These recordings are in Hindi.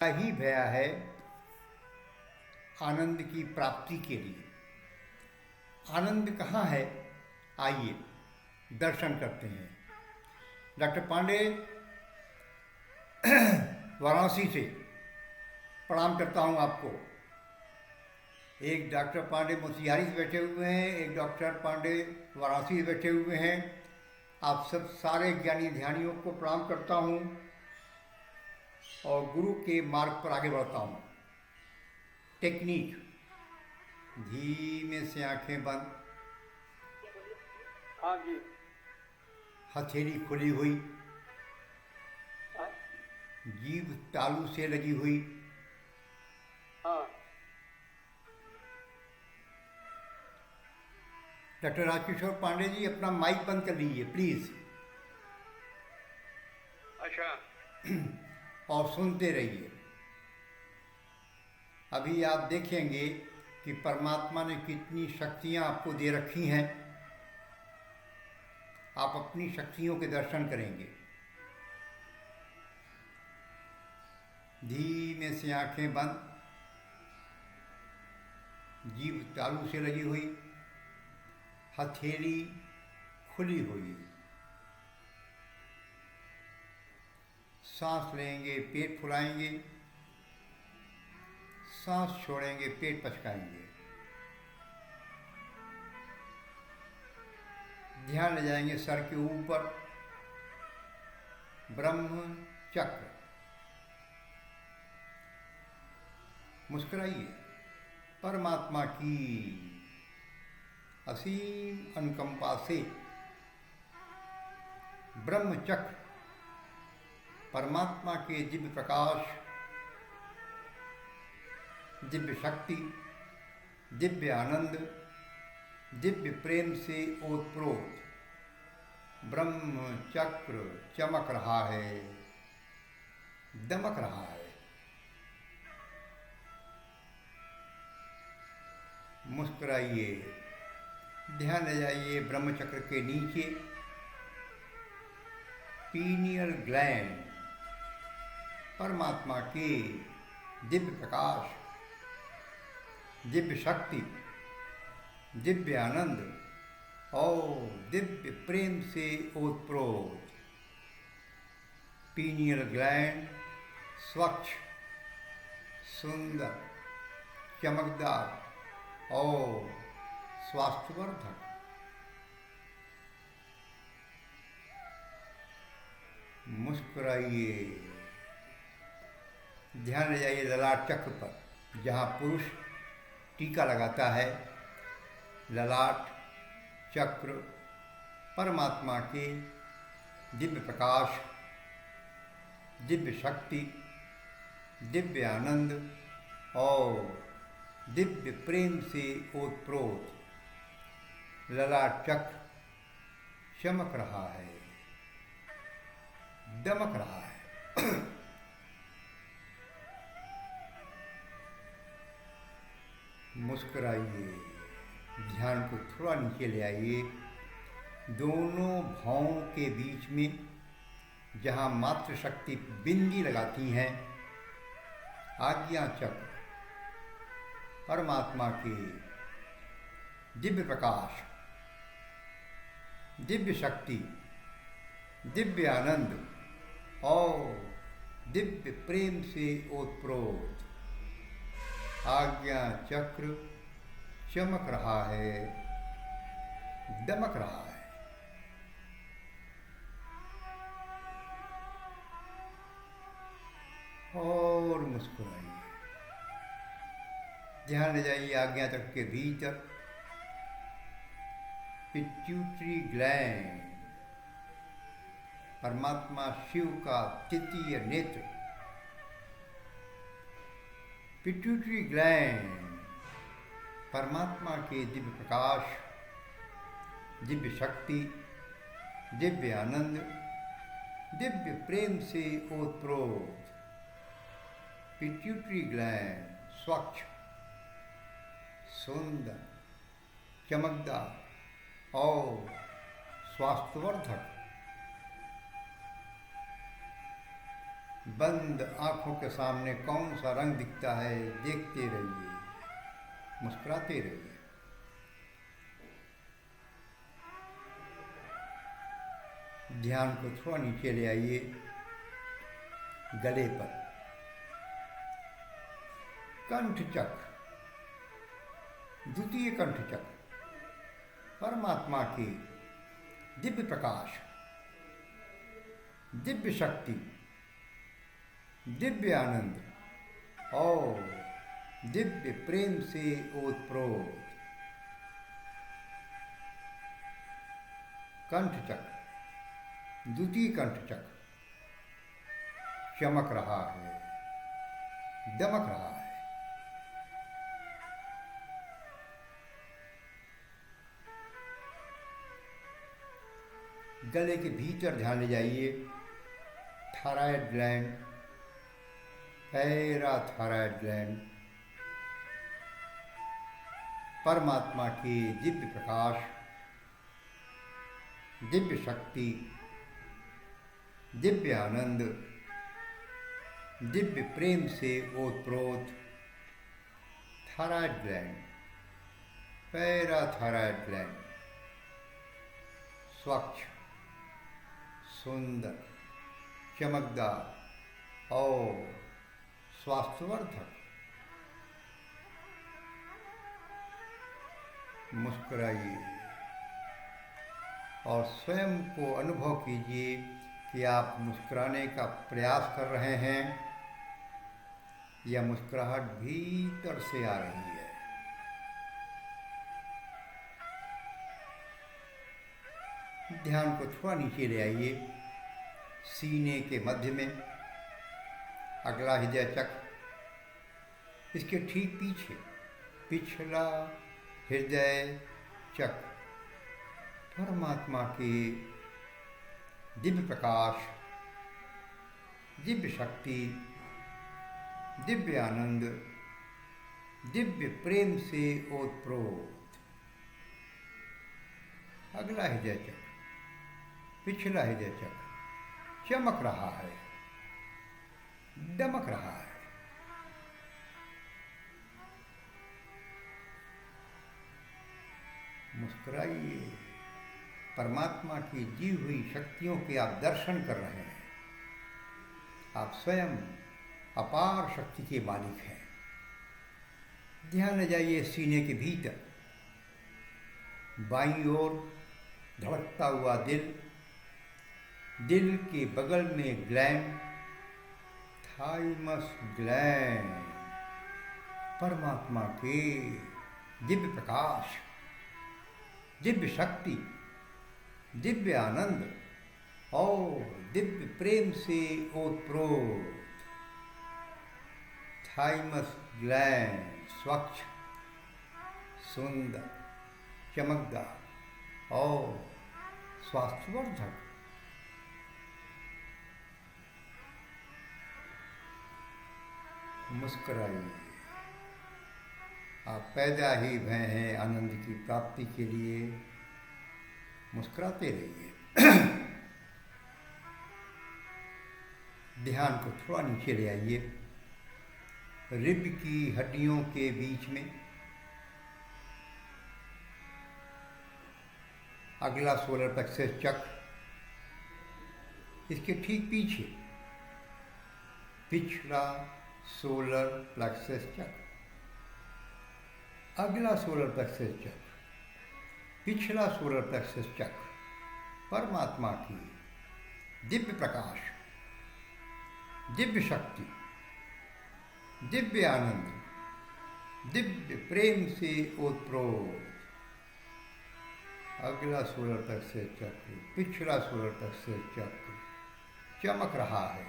ही भया है आनंद की प्राप्ति के लिए। आनंद कहाँ है? आइए दर्शन करते हैं। डॉक्टर पांडे वाराणसी से प्रणाम करता हूँ आपको। एक डॉक्टर पांडे मोतिहारी से बैठे हुए हैं, एक डॉक्टर पांडे वाराणसी से बैठे हुए हैं। आप सब सारे ज्ञानी ध्यानियों को प्रणाम करता हूँ और गुरु के मार्ग पर आगे बढ़ता हूँ। टेक्निक, धीमे से आंखें बंद, हाँ जी। हथेली खुली हुई, जीभ तालू से लगी हुई, हाँ। डॉक्टर राजकिशोर पांडे जी अपना माइक बंद कर लीजिए प्लीज, अच्छा। और सुनते रहिए। अभी आप देखेंगे कि परमात्मा ने कितनी शक्तियां आपको दे रखी हैं। आप अपनी शक्तियों के दर्शन करेंगे। धीमे से आंखें बंद, जीभ तालू से लगी हुई, हथेली खुली हुई। सांस लेंगे, पेट फुलाएंगे, सांस छोड़ेंगे, पेट पचकाएंगे। ध्यान ले जाएंगे सर के ऊपर ब्रह्म चक्र। मुस्कुराइए। परमात्मा की असीम अनुकंपा से ब्रह्म चक्र, परमात्मा के दिव्य प्रकाश, दिव्य शक्ति, दिव्य आनंद, दिव्य प्रेम से ओतप्रोत ब्रह्म चक्र चमक रहा है, दमक रहा है। मुस्कुराइए। ध्यान ले जाइए ब्रह्म चक्र के नीचे पीनियल ग्लैंड, परमात्मा के दिव्य प्रकाश, दिव्य शक्ति, दिव्य आनंद और दिव्य प्रेम से ओतप्रोत पीनियल ग्लैंड स्वच्छ, सुंदर, चमकदार और स्वास्थ्यवर्धक। मुस्कुराइए। ध्यान ले जाइए ललाट चक्र पर, जहाँ पुरुष टीका लगाता है। ललाट चक्र परमात्मा के दिव्य प्रकाश, दिव्य शक्ति, दिव्य आनंद और दिव्य प्रेम से ओतप्रोत ललाट चक्र चमक रहा है, दमक रहा है। मुस्कुराइए। ध्यान को थोड़ा नीचे ले आइए। दोनों भावों के बीच में जहाँ मातृशक्ति बिंदी लगाती हैं, आज्ञा चक्र परमात्मा के दिव्य प्रकाश, दिव्य शक्ति, दिव्य आनंद और दिव्य प्रेम से ओतप्रोत आज्ञा चक्र चमक रहा है, दमक रहा है। और मुस्कुराइए। ध्यान ले जाइए आज्ञा चक्र के भीतर पिट्यूटरी ग्लैंड, परमात्मा शिव का तृतीय नेत्र। पिट्यूटरी ग्लैंड परमात्मा के दिव्य प्रकाश, दिव्य शक्ति, दिव्य आनंद, दिव्य प्रेम से ओतप्रोत पिट्यूटरी ग्लैंड स्वच्छ, सुंदर, चमकदार और स्वास्थ्यवर्धक। बंद आंखों के सामने कौन सा रंग दिखता है, देखते रहिए, मुस्कुराते रहिए। ध्यान को थोड़ा नीचे ले आइए, गले पर, कंठ चक्र, द्वितीय कंठ चक्र, परमात्मा की दिव्य प्रकाश, दिव्य शक्ति, दिव्य आनंद और दिव्य प्रेम से ओतप्रोत कंठ चक्र, द्वितीय कंठ चक्र चमक रहा है, दमक रहा है। गले के भीतर ध्यान ले जाइए, थायराइड ग्लैंड, पैराथायराइड ग्लैंड, परमात्मा की दिव्य प्रकाश, दिव्य शक्ति, दिव्य आनंद, दिव्य प्रेम से ओतप्रोत थायराइड ग्लैंड, पैराथायराइड ग्लैंड स्वच्छ, सुंदर, चमकदार और स्वास्थ्यवर्धक। मुस्कुराइए और स्वयं को अनुभव कीजिए कि आप मुस्कुराने का प्रयास कर रहे हैं या मुस्कुराहट भीतर से आ रही है। ध्यान को थोड़ा नीचे ले आइए, सीने के मध्य में अगला हृदय चक्र, इसके ठीक पीछे पिछला हृदय चक्र, परमात्मा की दिव्य प्रकाश, दिव्य शक्ति, दिव्य आनंद, दिव्य प्रेम से ओतप्रोत अगला हृदय चक्र, पिछला हृदय चक्र चमक रहा है, दमक रहा है। मुस्कुराइए, परमात्मा की दी हुई शक्तियों के आप दर्शन कर रहे हैं। आप स्वयं अपार शक्ति के मालिक हैं। ध्यान ले जाइए सीने के भीतर, बाईं ओर धड़कता हुआ दिल, दिल के बगल में ग्लैंड, थाइमस ग्लैंड, परमात्मा के दिव्य प्रकाश, दिव्य शक्ति, दिव्य आनंद और दिव्य प्रेम से ओतप्रोत थाइमस ग्लैंड स्वच्छ, सुंदर, चमकदार और स्वास्थ्यवर्धक। मुस्कुराइए, आप पैदा ही भय हैं आनंद की प्राप्ति के लिए। मुस्कुराते रहिए। ध्यान को थोड़ा नीचे ले आइए, रिब की हड्डियों के बीच में अगला सोलर प्लेक्सस चक्र, इसके ठीक पीछे पिछला सोलर प्लेक्सस चक्र, अगला सोलर प्लेक्सस चक्र, पिछला सोलर प्लेक्सस चक्र, परमात्मा की दिव्य प्रकाश, दिव्य शक्ति, दिव्य आनंद, दिव्य प्रेम से ओतप्रोत अगला सोलर प्लेक्सस चक्र, पिछला सोलर प्लेक्सस चक्र चमक रहा है,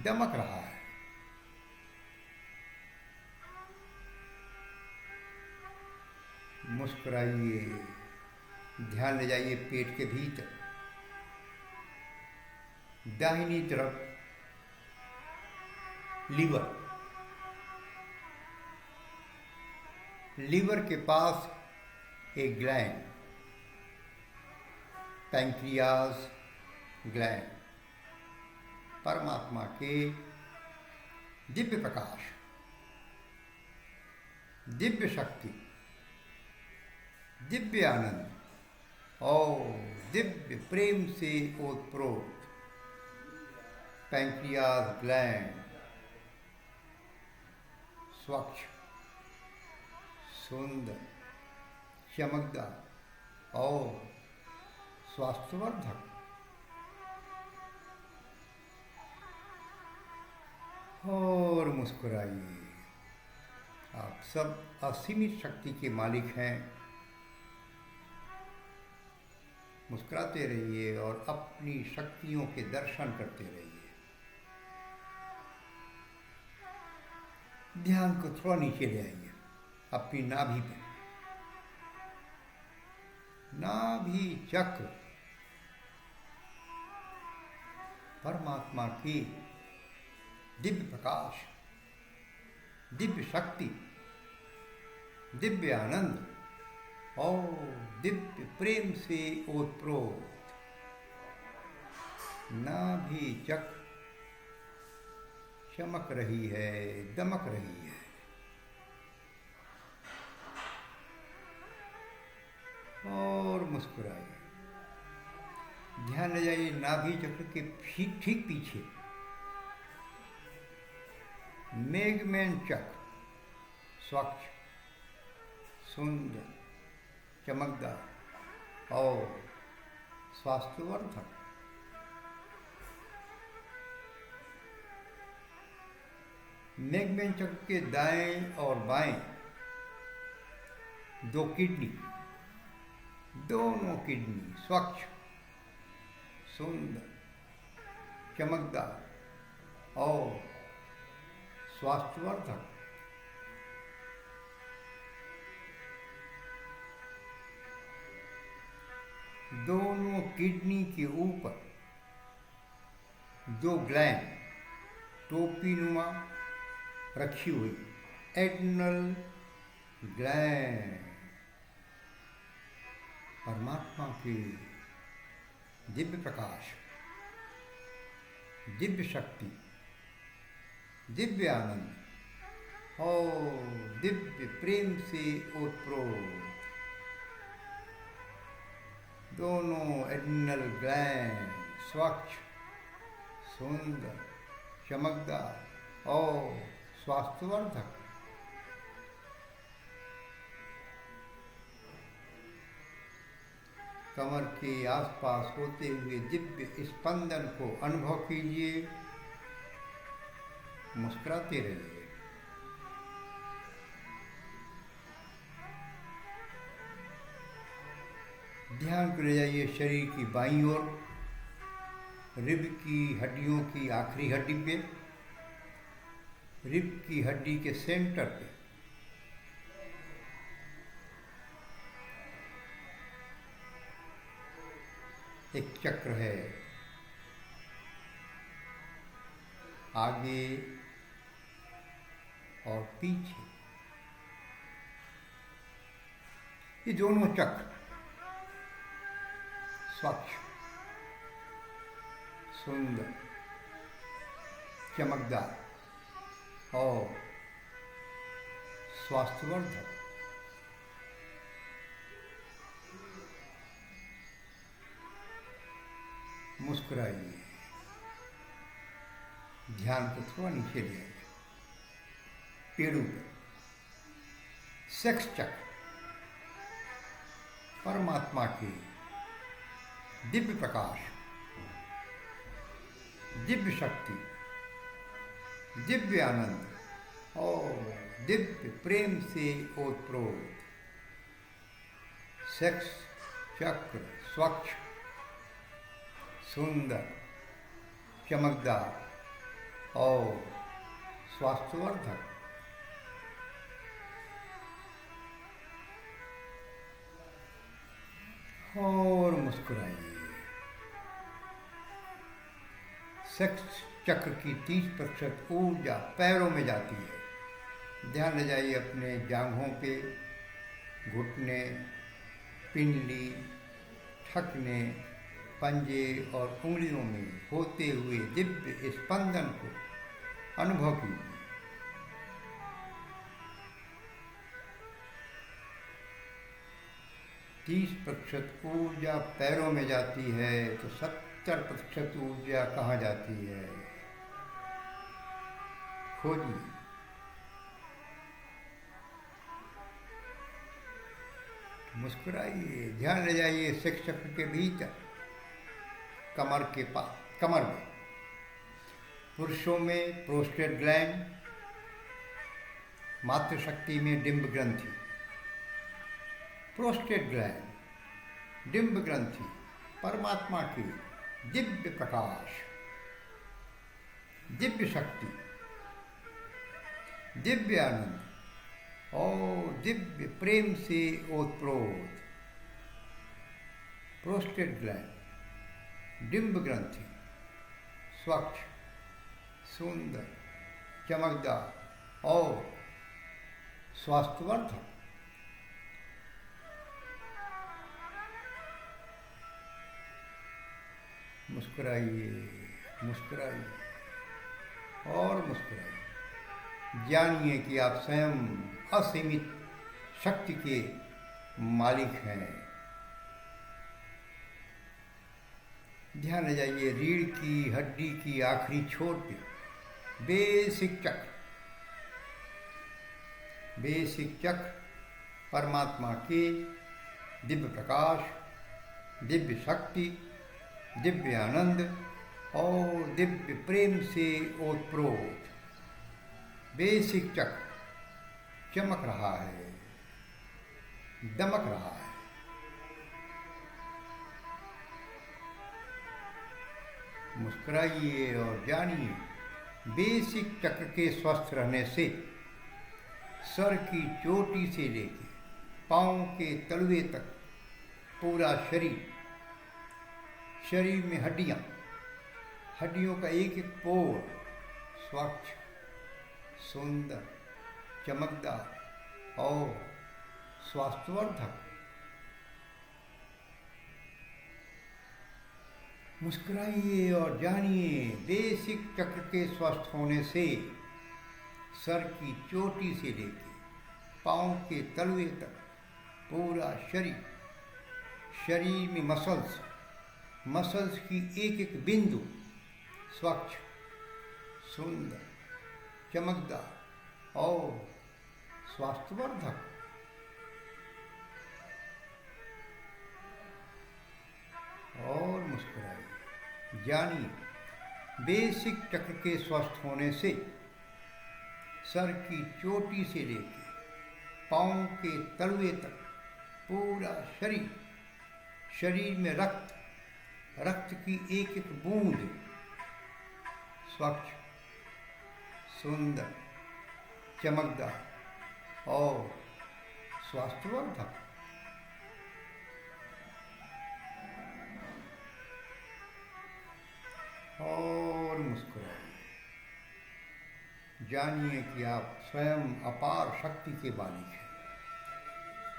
दमक रहा है। मुस्कुराइए, ध्यान ले जाइए पेट के भीतर, दाहिनी तरफ लीवर, लीवर के पास एक ग्लैंड, पैंक्रियाज ग्लैंड, परमात्मा के दिव्य प्रकाश, दिव्य शक्ति, दिव्य आनंद और दिव्य प्रेम से ओतप्रोत पैंक्रियाज ग्लैंड स्वच्छ, सुंदर, चमकदार और स्वास्थ्यवर्धक और मुस्कुराइए। आप सब असीमित शक्ति के मालिक हैं। मुस्कुराते रहिए और अपनी शक्तियों के दर्शन करते रहिए। ध्यान को थोड़ा नीचे ले आइए, अपनी नाभि पे। नाभि चक्र परमात्मा की दिव्य प्रकाश, दिव्य शक्ति, दिव्य आनंद और दिव्य प्रेम से ओतप्रोत नाभि चक्र चमक रही है, दमक रही है। और मुस्कुराइए। ध्यान ले जाइए नाभि चक्र के ठीक पीछे मेघमैन चक्र स्वच्छ, सुंदर, चमकदार और स्वास्थ्यवर्धक। मेघमैन चक्र के दाएं और बाएं दो किडनी, दोनों किडनी स्वच्छ, सुंदर, चमकदार और स्वास्थ्यवर्धक। दोनों किडनी के ऊपर दो ग्लैंड टोपी नुमा रखी हुई एड्रिनल ग्लैंड परमात्मा की दिव्य प्रकाश, दिव्य शक्ति, दिव्य आनंद और दिव्य प्रेम से ओतप्रोत दोनों एड्रिनल ग्लैंड स्वच्छ, सुंदर, चमकदार और स्वास्थ्यवर्धक। कमर के आसपास होते हुए दिव्य स्पंदन को अनुभव कीजिए। मुस्कुराते रहिए। ध्यान को ले जाइए शरीर की बाईं ओर, रिब की हड्डियों की आखिरी हड्डी पे, रिब की हड्डी के सेंटर पे एक चक्र है। आगे और पीछे ये दोनों चक्र स्वच्छ, सुंदर, चमकदार और स्वास्थ्यवर्धक। मुस्कुराइए। ध्यान को थोड़ा नीचे ले आइए। पेड़ों पर सेक्स चक्र परमात्मा की दिव्य प्रकाश, दिव्य शक्ति, दिव्य आनंद और दिव्य प्रेम से ओतप्रोत सेक्स चक्र स्वच्छ, सुंदर, चमकदार और स्वास्थ्यवर्धक। और मुस्कुराइए। सेक्स चक्र की 30% ऊर्जा पैरों में जाती है। ध्यान ले जाइए अपने जांघों पे, घुटने, पिंडली, ठकने पंजे और उंगलियों में होते हुए दिव्य स्पंदन को अनुभव कीजिए। 30% ऊर्जा पैरों में जाती है तो 70% ऊर्जा कहाँ जाती है, खोजिए। मुस्कुराइए, ध्यान ले जाइए शिख चक्र के भीतर, कमर के पास, कमर में। पुरुषों में प्रोस्टेट ग्लैंड, मातृशक्ति में डिंब ग्रंथि। प्रोस्टेट ग्लैंड, डिंब ग्रंथि परमात्मा की दिव्य प्रकाश, दिव्य शक्ति, दिव्य आनंद और दिव्य प्रेम से ओतप्रोत। प्रोस्टेट ग्लैंड, डिंब ग्रंथि स्वच्छ, सुंदर, चमकदार और स्वास्थ्यवर्धक। मुस्कुराइए, मुस्कुराइए और मुस्कुराइए। जानिए कि आप स्वयं असीमित शक्ति के मालिक हैं। ध्यान ले जाइए रीढ़ की हड्डी की आखिरी छोर पे बेसिक चक्र, बेसिक चक्र परमात्मा के दिव्य प्रकाश, दिव्य शक्ति, दिव्य आनंद और दिव्य प्रेम से ओतप्रोत। बेसिक चक्र चमक रहा है, दमक रहा है। मुस्कुराइए और जानिए बेसिक चक्र के स्वस्थ रहने से सर की चोटी से लेकर पांव के तलवे तक पूरा शरीर, शरीर में हड्डियां, हड्डियों का एक एक पोर स्वच्छ, सुंदर, चमकदार और स्वास्थ्यवर्धक। मुस्कुराइए और जानिए बेसिक चक्र के स्वस्थ होने से सर की चोटी से लेकर पांव के तलवे तक पूरा शरीर, शरीर में मसल्स, मसल्स की एक एक बिंदु स्वच्छ, सुंदर, चमकदार और स्वास्थ्यवर्धक। और मुस्कुराइए, जानिए बेसिक चक्र के स्वस्थ होने से सर की चोटी से लेकर पांव के तलवे तक पूरा शरीर, शरीर में रक्त, रक्त की एक एक बूंद स्वच्छ, सुंदर, चमकदार और स्वास्थ्यवर्धक। और मुस्कुराइए, जानिए कि आप स्वयं अपार शक्ति के मालिक हैं।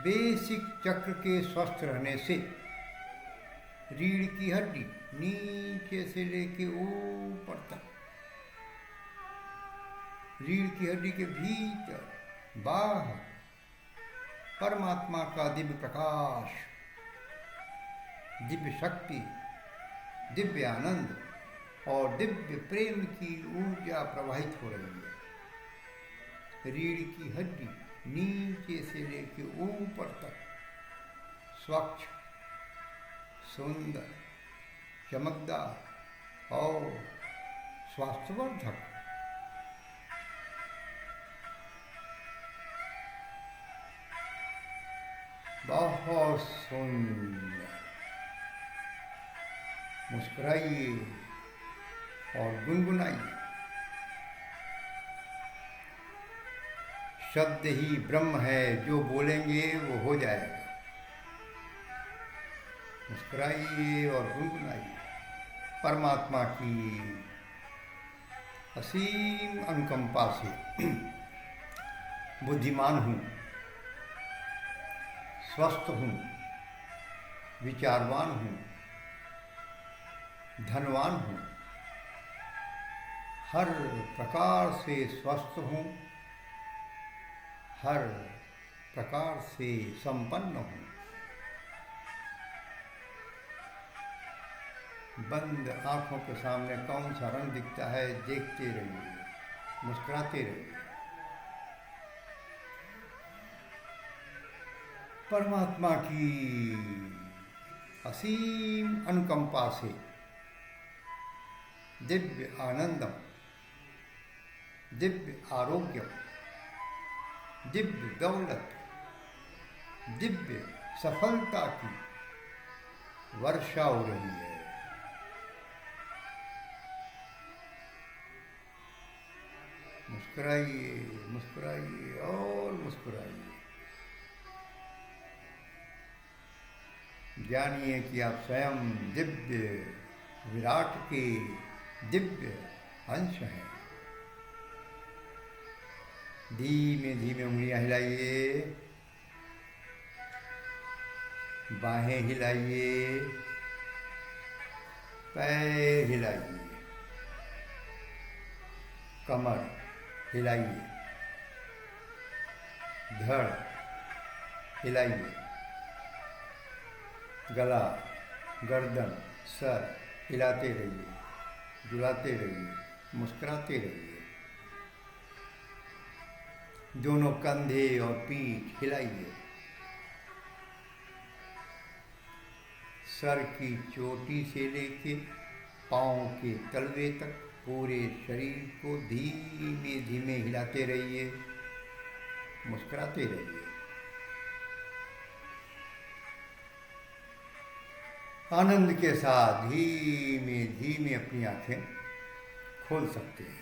बेसिक चक्र के स्वस्थ रहने से रीढ़ की हड्डी नीचे से लेके ऊपर तक, रीढ़ की हड्डी के भीतर बाहर परमात्मा का दिव्य प्रकाश, दिव्य शक्ति, दिव्य आनंद और दिव्य प्रेम की ऊर्जा प्रवाहित हो रही है। रीढ़ की हड्डी नीचे से लेके ऊपर तक स्वच्छ, सुंदर, चमकदार और स्वास्थ्यवर्धक। बहुत सुंदर। मुस्कुराइए और गुनगुनाइए। शब्द ही ब्रह्म है, जो बोलेंगे वो हो जाएगा। मुस्कुराइए और गुनगुनाइए। परमात्मा की असीम अनुकंपा से बुद्धिमान हूँ, स्वस्थ हूँ, विचारवान हूँ धनवान हूँ, हर प्रकार से स्वस्थ हूँ, हर प्रकार से संपन्न हूँ। बंद आंखों के सामने कौन सा रंग दिखता है, देखते रहिए, मुस्कुराते रहिए। परमात्मा की असीम अनुकंपा से दिव्य आनंदम, दिव्य आरोग्यम, दिव्य दौलत, दिव्य सफलता की वर्षा हो रही है। मुस्कुराइए, मुस्कुराइए और मुस्कुराइए। जानिए कि आप स्वयं दिव्य विराट के दिव्य अंश हैं। धीमे धीमे उंगलियां हिलाइए, बाहें हिलाइए, पैर हिलाइए, कमर हिलाइए, धड़ हिलाइए, गला, गर्दन, सर हिलाते रहिए, झुलाते रहिए, मुस्कुराते रहिए। दोनों कंधे और पीठ हिलाइए। सर की चोटी से लेके पाँव के तलवे तक पूरे शरीर को धीमे धीमे हिलाते रहिए, मुस्कुराते रहिए। आनंद के साथ धीमे धीमे अपनी आंखें खोल सकते हैं।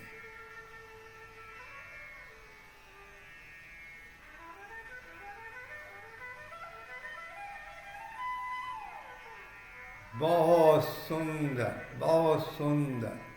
बहुत सुंदर, बहुत सुंदर।